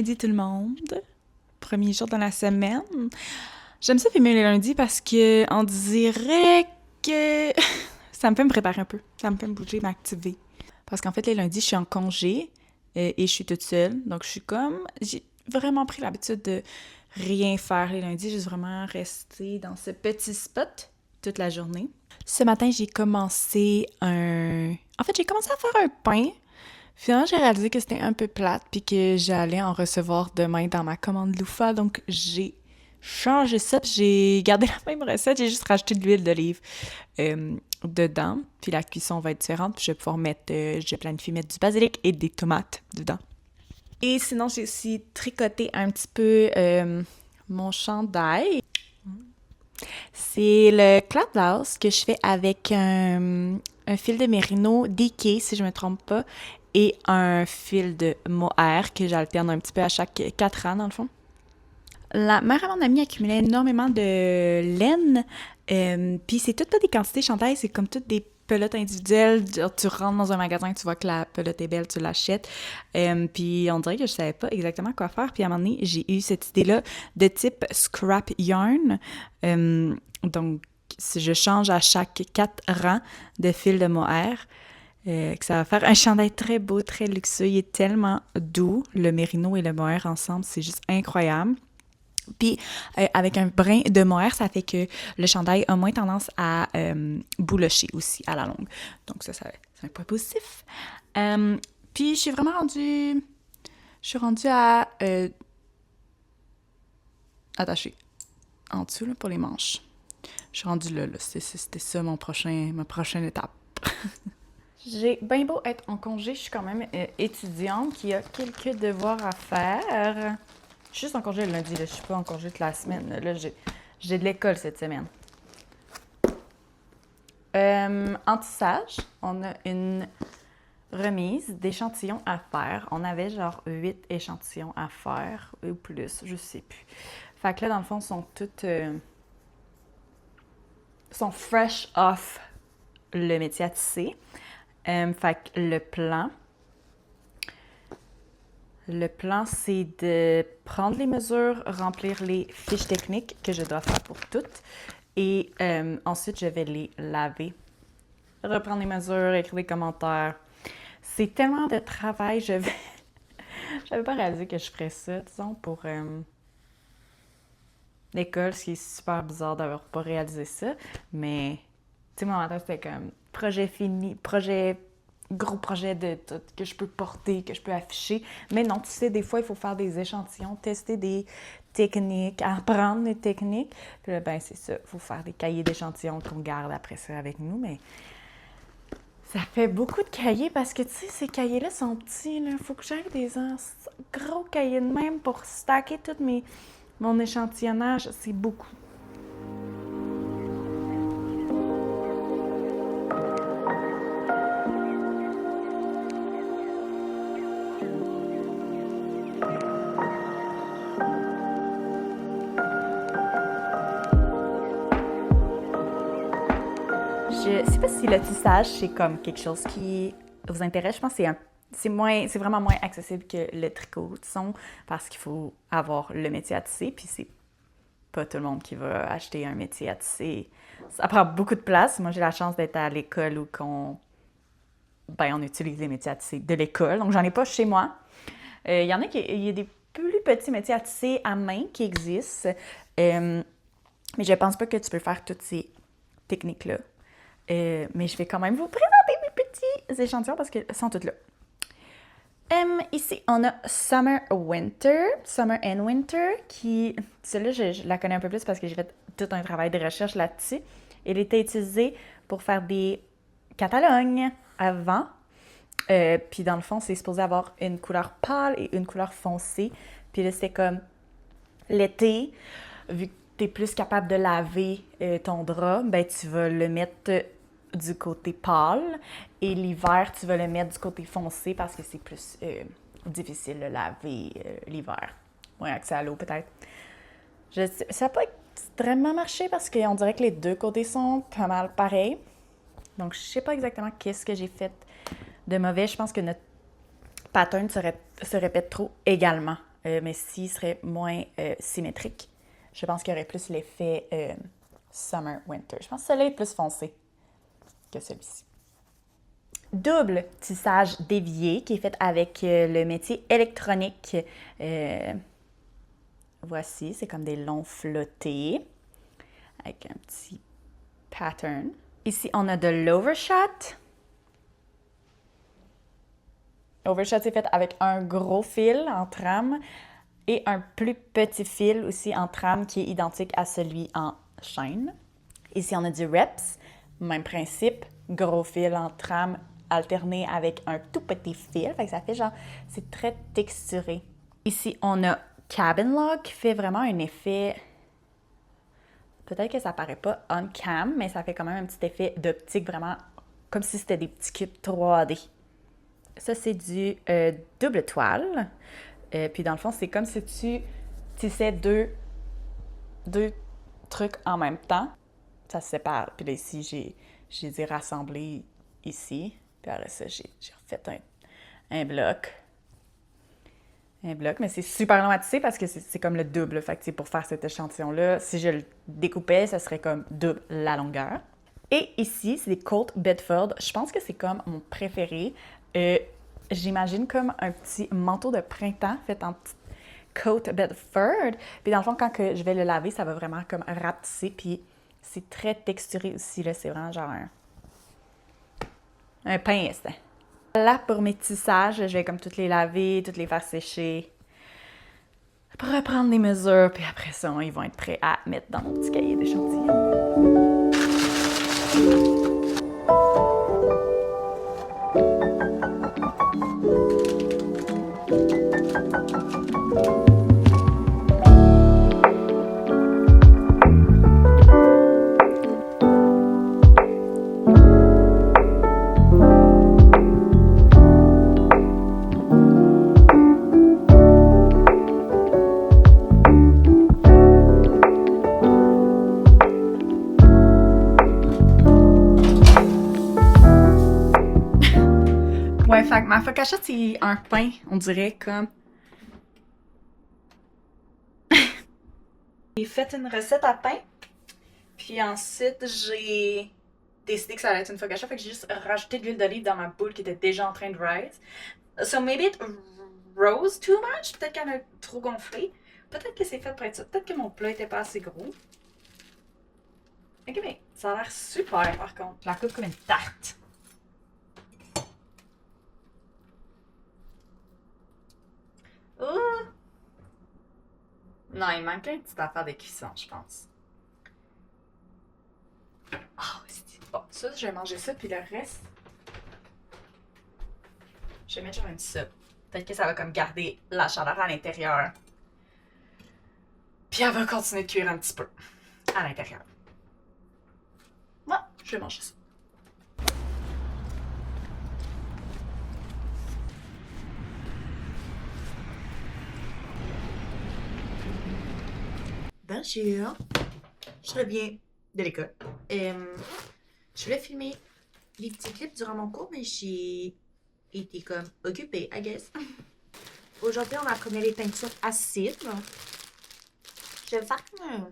lundi tout le monde. Premier jour dans la semaine. J'aime ça filmer les lundis parce que on dirait que ça me fait me préparer un peu. Ça me fait me bouger, m'activer. Parce qu'en fait, les lundis, je suis en congé et je suis toute seule. Donc, j'ai vraiment pris l'habitude de rien faire les lundis, juste vraiment rester dans ce petit spot toute la journée. Ce matin, j'ai commencé à faire un pain. Finalement, j'ai réalisé que c'était un peu plate puis que j'allais en recevoir demain dans ma commande Loufa. Donc, j'ai changé ça puis j'ai gardé la même recette. J'ai juste rajouté de l'huile d'olive dedans. Puis la cuisson va être différente. Puis je vais pouvoir je planifie mettre du basilic et des tomates dedans. Et sinon, j'ai aussi tricoté un petit peu mon chandail. C'est le cloud blouse que je fais avec un fil de mérino DK, si je me trompe pas, et un fil de mohair que j'alterne un petit peu à chaque 4 ans, dans le fond. La mère à mon amie accumulait énormément de laine, puis c'est toutes pas des quantités chandail, c'est comme toutes des pelotes individuelles. Tu rentres dans un magasin, tu vois que la pelote est belle, tu l'achètes. Puis on dirait que je savais pas exactement quoi faire. Puis à un moment donné, j'ai eu cette idée-là de type scrap yarn. Donc, si je change à chaque 4 rangs de fil de mohair, que ça va faire un chandail très beau, très luxueux. Il est tellement doux, le mérino et le mohair ensemble, c'est juste incroyable. Puis, avec un brin de mohair, ça fait que le chandail a moins tendance à boulocher aussi à la longue. Donc ça c'est un point positif. Puis, je suis vraiment rendue... Je suis rendue à... attachée en dessous, là, pour les manches. Je suis rendue là. C'était ça ma prochaine étape. J'ai bien beau être en congé, je suis quand même étudiante qui a quelques devoirs à faire. Je suis juste en congé le lundi, là. Je suis pas en congé toute la semaine. Là, j'ai de l'école cette semaine. En tissage, on a une remise d'échantillons à faire. On avait genre 8 échantillons à faire, ou plus, je sais plus. Fait que là, dans le fond, sont toutes... sont fresh off le métier à tisser. Fait que le plan, c'est de prendre les mesures, remplir les fiches techniques que je dois faire pour toutes. Et ensuite, je vais les laver, reprendre les mesures, écrire des commentaires. C'est tellement de travail, j'avais pas réalisé que je ferais ça, disons, pour l'école, ce qui est super bizarre d'avoir pas réalisé ça. Mais, tu sais, mon mental, c'était comme projet fini, gros projet de tout, que je peux porter, que je peux afficher. Mais non, tu sais, des fois, il faut faire des échantillons, tester des techniques, apprendre des techniques. Puis là, ben c'est ça, il faut faire des cahiers d'échantillons qu'on garde après ça avec nous, mais ça fait beaucoup de cahiers parce que, tu sais, ces cahiers-là sont petits, là. Faut que j'aille des gros cahiers de même pour stacker mon échantillonnage. C'est beaucoup. Je sais pas si le tissage, c'est comme quelque chose qui vous intéresse. Je pense que c'est vraiment moins accessible que le tricot, disons, parce qu'il faut avoir le métier à tisser, puis c'est pas tout le monde qui va acheter un métier à tisser. Ça prend beaucoup de place. Moi, j'ai la chance d'être à l'école où on utilise les métiers à tisser de l'école, donc j'en ai pas chez moi. Il y a des plus petits métiers à tisser à main qui existent, mais je pense pas que tu peux faire toutes ces techniques-là. Mais je vais quand même vous présenter mes petits échantillons parce qu'ils sont tous là. Ici, on a Summer and Winter, qui... Celle-là, je la connais un peu plus parce que j'ai fait tout un travail de recherche là-dessus. Elle était utilisée pour faire des catalogues avant. Puis dans le fond, c'est supposé avoir une couleur pâle et une couleur foncée. Puis là, c'est comme l'été, vu que tu es plus capable de laver ton drap, ben tu vas le mettre du côté pâle et l'hiver, tu vas le mettre du côté foncé parce que c'est plus difficile de laver l'hiver. Moins accès à l'eau peut-être. Ça n'a pas extrêmement marché parce qu'on dirait que les deux côtés sont pas mal pareils. Donc, je sais pas exactement qu'est-ce que j'ai fait de mauvais. Je pense que notre pattern se répète trop également mais s'il serait moins symétrique, je pense qu'il y aurait plus l'effet summer-winter. Je pense que celui-là est plus foncé que celui-ci. Double tissage dévié qui est fait avec le métier électronique. Voici, c'est comme des longs flottés avec un petit pattern. Ici, on a de l'overshot. L'overshot, c'est fait avec un gros fil en trame et un plus petit fil aussi en trame qui est identique à celui en chaîne. Ici, on a du reps, même principe, gros fil en trame alterné avec un tout petit fil. Fait que ça fait genre, c'est très texturé. Ici, on a Cabin Lock qui fait vraiment un effet, peut-être que ça paraît pas on cam, mais ça fait quand même un petit effet d'optique vraiment comme si c'était des petits cubes 3D. Ça, c'est du double toile. Puis dans le fond, c'est comme si tu tissais deux trucs en même temps. Ça se sépare. Puis là, ici, j'ai dit rassembler ici. Puis après ça, j'ai refait un bloc. Un bloc, mais c'est super long à tisser parce que c'est comme le double. Fait que pour faire cet échantillon-là, si je le découpais, ça serait comme double la longueur. Et ici, c'est des Colt Bedford. Je pense que c'est comme mon préféré. J'imagine comme un petit manteau de printemps fait en petit Coat Bedford. Puis dans le fond, quand que je vais le laver, ça va vraiment comme rapetisser. Puis c'est très texturé aussi. Là, c'est vraiment genre un pince. Là, pour mes tissages, je vais comme toutes les laver, toutes les faire sécher. Pour reprendre les mesures, puis après ça, ils vont être prêts à mettre dans mon petit cahier d'échantillons. Ouais, fait que ma focaccia, c'est un pain, on dirait, comme... J'ai fait une recette à pain, puis ensuite, j'ai décidé que ça allait être une focaccia, fait que j'ai juste rajouté de l'huile d'olive dans ma boule qui était déjà en train de rise. So maybe it rose too much, peut-être qu'elle a trop gonflé, peut-être que c'est fait pour être ça, peut-être que mon plat était pas assez gros. Ok, mais ça a l'air super par contre. Je la coupe comme une tarte. Oh! Non, il manque une petite affaire de cuisson, je pense. Ah, c'est bon. Ça, je vais manger ça, puis le reste, je vais mettre genre un petit ça. Peut-être que ça va comme garder la chaleur à l'intérieur. Puis elle va continuer de cuire un petit peu à l'intérieur. Ouais, je vais manger ça. Bonjour, je reviens de l'école. Je voulais filmer les petits clips durant mon cours, mais j'ai été comme occupée, I guess. Aujourd'hui, on apprenait les peintures acides. Je vais faire comme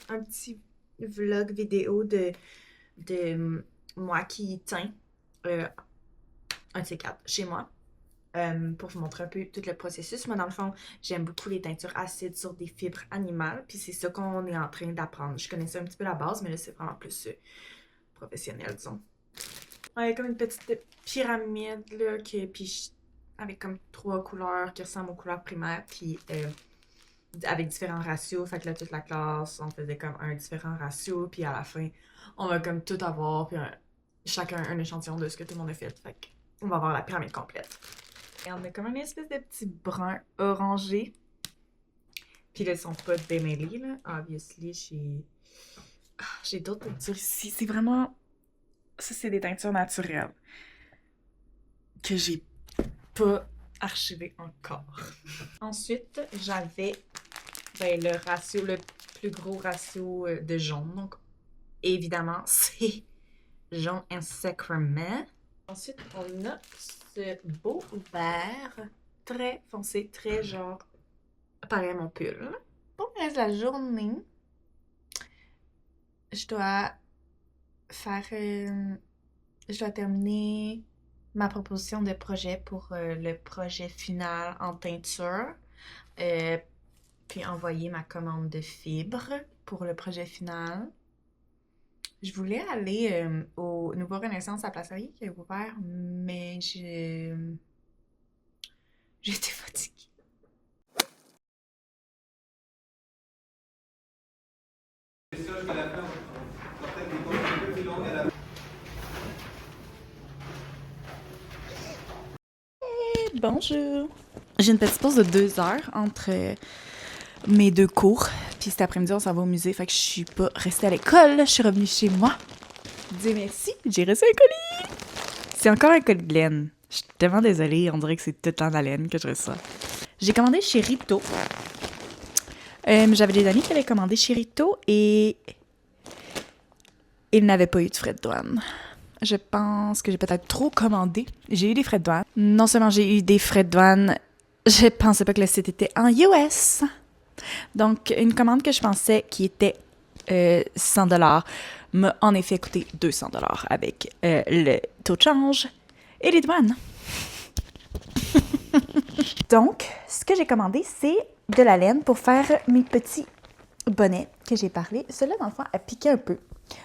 un petit vlog vidéo de moi qui teins un de ces quatre chez moi. Pour vous montrer un peu tout le processus. Moi, dans le fond, j'aime beaucoup les teintures acides sur des fibres animales, puis c'est ça qu'on est en train d'apprendre. Je connaissais un petit peu la base, mais là, c'est vraiment plus professionnel, disons. Ouais, comme une petite pyramide, là, puis avec comme 3 couleurs qui ressemblent aux couleurs primaires, puis avec différents ratios. Fait que là, toute la classe, on faisait comme un différent ratio, puis à la fin, on va comme tout avoir, puis chacun un échantillon de ce que tout le monde a fait. Fait qu'on va avoir la pyramide complète. Et on a comme une espèce de petit brun orangé. Puis là, ils sont pas démêlés, là. Obviously, j'ai d'autres teintures ici. C'est vraiment... Ça, c'est des teintures naturelles que j'ai pas archivées encore. Ensuite, j'avais le ratio, le plus gros ratio de jaune. Donc, évidemment, c'est jaune and sacrament. Ensuite, on a ce beau vert très foncé, très genre pareil à mon pull. Pour le reste de la journée, je dois faire. Je dois terminer ma proposition de projet pour le projet final en teinture. Euh, Puis envoyer ma commande de fibres pour le projet final. Je voulais aller au Nouveau Renaissance à Placerie qui est ouvert, mais j'étais fatiguée. Bonjour! J'ai une petite pause de 2 heures entre mes 2 cours. Puis cet après-midi, on s'en va au musée, fait que je suis pas restée à l'école. Je suis revenue chez moi. Dieu merci, j'ai reçu un colis! C'est encore un colis de laine. Je suis tellement désolée, on dirait que c'est tout le temps de la laine que je reçois. J'ai commandé chez Rito. J'avais des amis qui avaient commandé chez Rito et ils n'avaient pas eu de frais de douane. Je pense que j'ai peut-être trop commandé. J'ai eu des frais de douane. Non seulement j'ai eu des frais de douane, je pensais pas que le site était en US. Donc, une commande que je pensais qui était 100$ m'a en effet coûté 200$ avec le taux de change et les douanes. Donc, ce que j'ai commandé, c'est de la laine pour faire mes petits bonnets que j'ai parlé. Celui-là, dans le fond, a piqué un peu.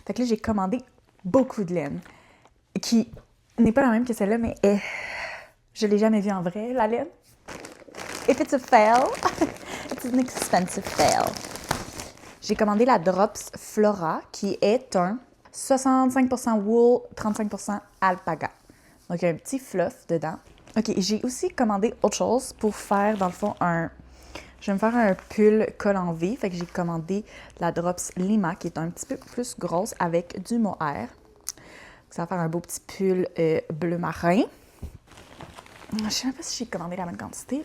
Fait que là, j'ai commandé beaucoup de laine, qui n'est pas la même que celle-là, mais je l'ai jamais vue en vrai, la laine. If it's a fail, it's an expensive fail. J'ai commandé la Drops Flora, qui est un 65% wool, 35% alpaga. Donc, il y a un petit fluff dedans. OK, j'ai aussi commandé autre chose pour faire, dans le fond, je vais me faire un pull col en V. Fait que j'ai commandé la Drops Lima, qui est un petit peu plus grosse, avec du mohair. Ça va faire un beau petit pull bleu marin. Je sais même pas si j'ai commandé la même quantité.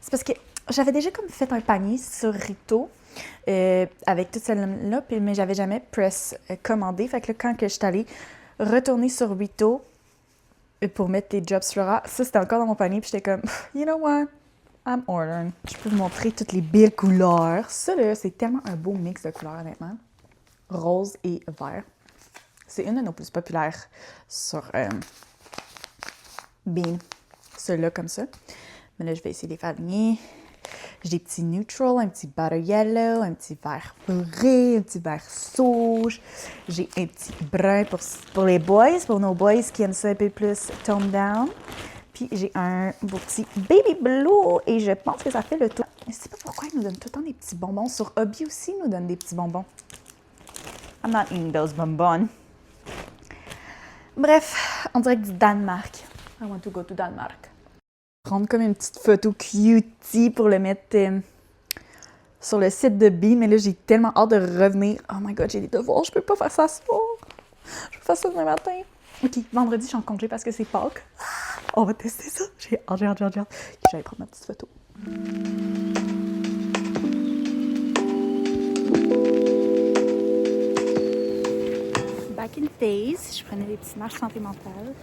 C'est parce que j'avais déjà comme fait un panier sur Rito avec toutes celles-là, mais j'avais jamais press commandé. Fait que là, quand je suis allée retourner sur Rito pour mettre les Drops Flora, ça c'était encore dans mon panier, puis j'étais comme, you know what, I'm ordering. Je peux vous montrer toutes les belles couleurs. Ça là, c'est tellement un beau mix de couleurs, honnêtement. Rose et vert. C'est une de nos plus populaires sur Beam. Ceux-là comme ça. Mais là, je vais essayer de les faire aligner. J'ai des petits neutral, un petit butter yellow, un petit vert fourré, un petit vert sauge. J'ai un petit brun pour les boys, pour nos boys qui aiment ça un peu plus toned down. Puis j'ai un beau petit baby blue et je pense que ça fait le tour. Je ne sais pas pourquoi ils nous donnent tout le temps des petits bonbons. Sur Hobby aussi, ils nous donnent des petits bonbons. I'm not eating those bonbons. Bref, on dirait que du Danemark. I want to go to Danemark. Prendre comme une petite photo cutie pour le mettre sur le site de Bee, mais là, j'ai tellement hâte de revenir. Oh my god, j'ai des devoirs, je peux pas faire ça ce soir. Je peux faire ça demain matin. OK, vendredi, je suis en congé parce que c'est Pâques. On va tester ça. J'ai hâte. J'allais prendre ma petite photo. Back in phase, je prenais des petites marches santé mentale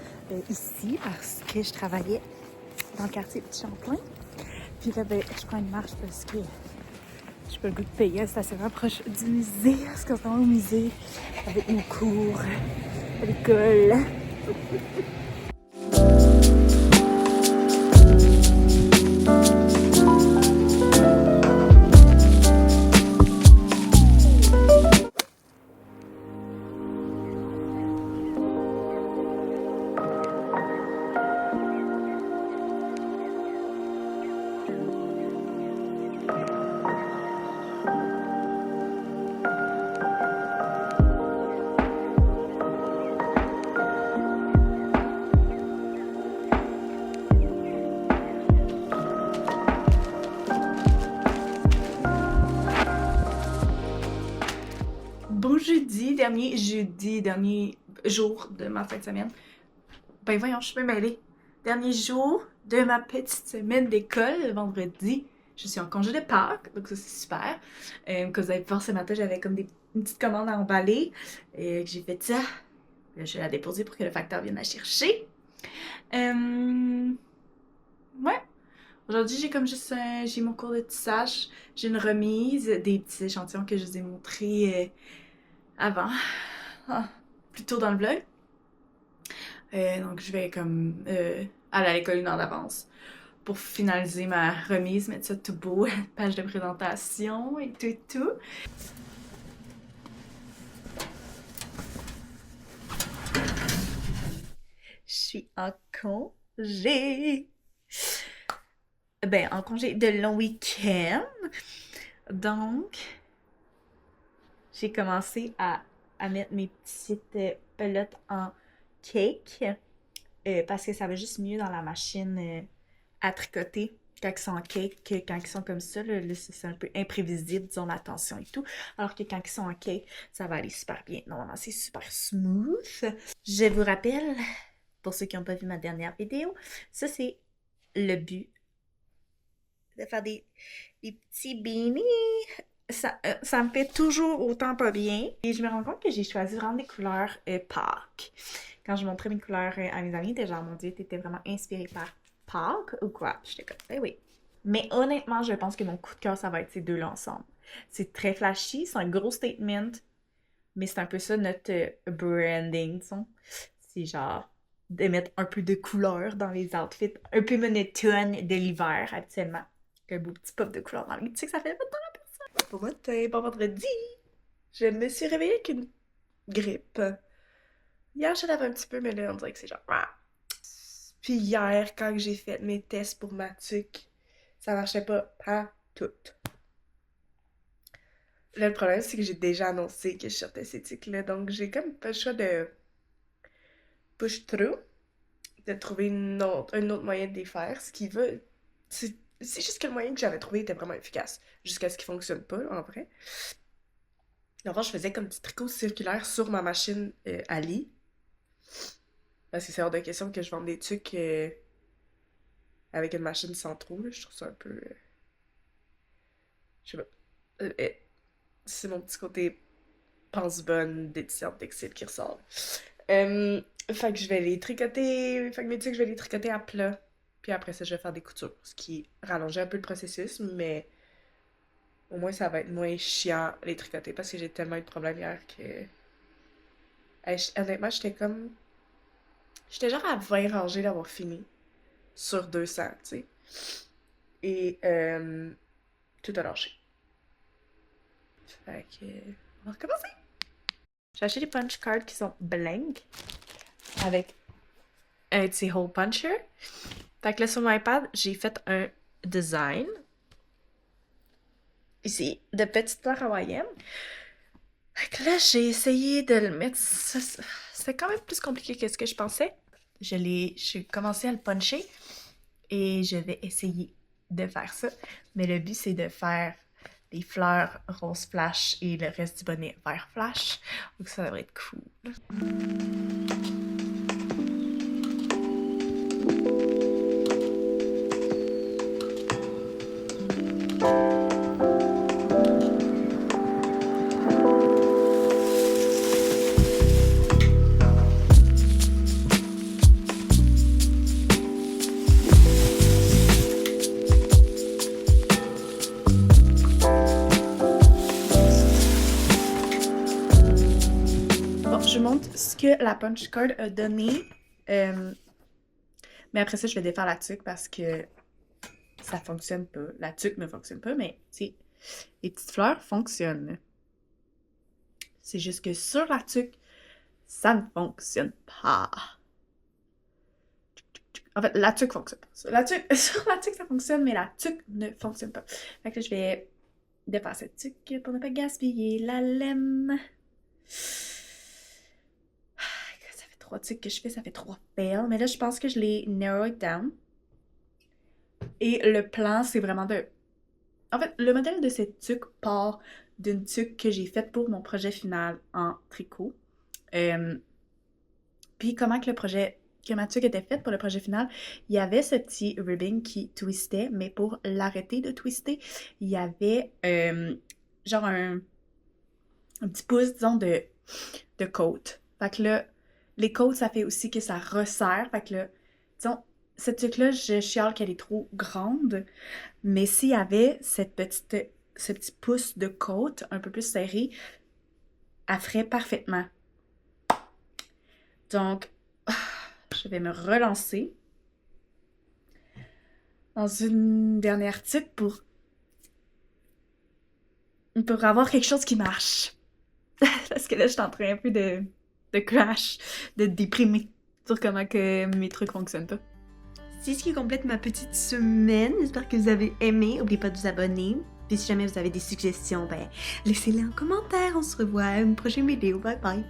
ici parce que je travaillais dans le quartier de Champlain. Puis là, je prends une marche parce que j'ai pas le goût de payer un stationnement proche du musée. Parce qu'on va au musée avec nos cours à l'école. Bon jeudi, dernier jour de ma fin de semaine. Ben voyons, je peux mêler. Dernier jour de ma petite semaine d'école, vendredi. Je suis en congé de Pâques, donc ça c'est super. Comme vous avez pu voir ce matin, j'avais comme une petite commande à emballer. Que j'ai fait ça. Je vais la déposer pour que le facteur vienne la chercher. Ouais. Aujourd'hui, j'ai comme juste j'ai mon cours de tissage, j'ai une remise, des petits échantillons que je vous ai montrés avant, ah, plus tôt dans le vlog. Donc je vais comme aller à l'école une heure d'avance pour finaliser ma remise, mettre ça tout beau, page de présentation et tout et tout. Je suis en congé. Ben, en congé de long week-end. Donc, j'ai commencé à mettre mes petites pelotes en cake parce que ça va juste mieux dans la machine à tricoter quand ils sont en cake que quand ils sont comme ça. Là, c'est un peu imprévisible, disons, la tension et tout. Alors que quand ils sont en cake, ça va aller super bien. Normalement, c'est super smooth. Je vous rappelle, pour ceux qui n'ont pas vu ma dernière vidéo, ça c'est le but de faire des petits beanies. Ça me fait toujours autant pas bien. Et je me rends compte que j'ai choisi vraiment des couleurs Pâques. Quand je montrais mes couleurs à mes amis, ils étaient genre, mon Dieu, t'étais vraiment inspirée par Pâques ou quoi? J'étais comme, ben oui. Mais honnêtement, je pense que mon coup de cœur, ça va être ces deux-là ensemble. C'est très flashy, c'est un gros statement, mais c'est un peu ça notre branding, disons. C'est genre de mettre un peu de couleur dans les outfits, un peu monotone de l'hiver habituellement. Un beau petit pop de couleur dans les... Tu sais que ça fait pas de pour moi, c'est pas vendredi. Je me suis réveillée avec une grippe. Hier, je l'avais un petit peu, mais là, on dirait que c'est genre... Ah. Puis hier, quand j'ai fait mes tests pour ma tuque, ça marchait pas tout. Là, le problème, c'est que j'ai déjà annoncé que je sortais ces tics-là, donc j'ai comme pas le choix de push through, de trouver un autre moyen de les faire, ce qui veut... C'est juste que le moyen que j'avais trouvé était vraiment efficace, jusqu'à ce qu'il fonctionne pas, en vrai. Avant, je faisais comme petit tricot circulaire sur ma machine à lit, parce que c'est hors de question que je vende des trucs avec une machine sans trou, là. Je trouve ça un peu... je sais pas. C'est mon petit côté pense-bonne d'étudiante textile qui ressort. Fait que je vais les tricoter. Fait que mes trucs, je vais les tricoter à plat. Puis après ça, je vais faire des coutures. Ce qui rallongeait un peu le processus, mais au moins ça va être moins chiant les tricoter parce que j'ai tellement eu de problèmes hier que. Hey, honnêtement, j'étais comme. J'étais genre à 20 rangées d'avoir fini sur 200, tu sais. Et tout a lâché. Fait que. On va recommencer! J'ai acheté des punch cards qui sont blank avec un petit hole puncher. Fait que là, sur mon iPad, j'ai fait un design. Ici, de petites fleurs hawaïennes. Fait que là, j'ai essayé de le mettre. C'était quand même plus compliqué que ce que je pensais. J'ai commencé à le puncher et je vais essayer de faire ça. Mais le but, c'est de faire des fleurs rose flash et le reste du bonnet vert flash. Donc ça devrait être cool. Je montre ce que la punch card a donné. Mais après ça, je vais défaire la tuque parce que ça fonctionne pas. La tuque ne fonctionne pas, mais tu sais, les petites fleurs fonctionnent. C'est juste que sur la tuque, ça ne fonctionne pas. En fait, la tuque fonctionne pas. Sur la tuque, ça fonctionne, mais la tuque ne fonctionne pas. Fait que là, je vais défaire cette tuque pour ne pas gaspiller la laine. Ça fait 3 tuques que je fais, ça fait 3 fails. Mais là, je pense que je l'ai narrow it down. Et le plan, c'est vraiment de... En fait, le modèle de cette tuque part d'une tuque que j'ai faite pour mon projet final en tricot. Puis comment que ma tuque était faite pour le projet final, il y avait ce petit ribbon qui twistait, mais pour l'arrêter de twister, il y avait genre un petit pouce, disons, de côte. Fait que là, les côtes, ça fait aussi que ça resserre. Fait que là, disons, Cette tuque-là, je chiale qu'elle est trop grande, mais s'il y avait ce petit pouce de côte un peu plus serré, elle ferait parfaitement. Donc, je vais me relancer dans une dernière tuque pour avoir quelque chose qui marche. Parce que là, je suis en train un peu de crash, de déprimer sur comment que mes trucs fonctionnent pas. C'est ce qui complète ma petite semaine. J'espère que vous avez aimé. N'oubliez pas de vous abonner. Puis si jamais vous avez des suggestions, ben laissez-les en commentaire. On se revoit à une prochaine vidéo. Bye bye.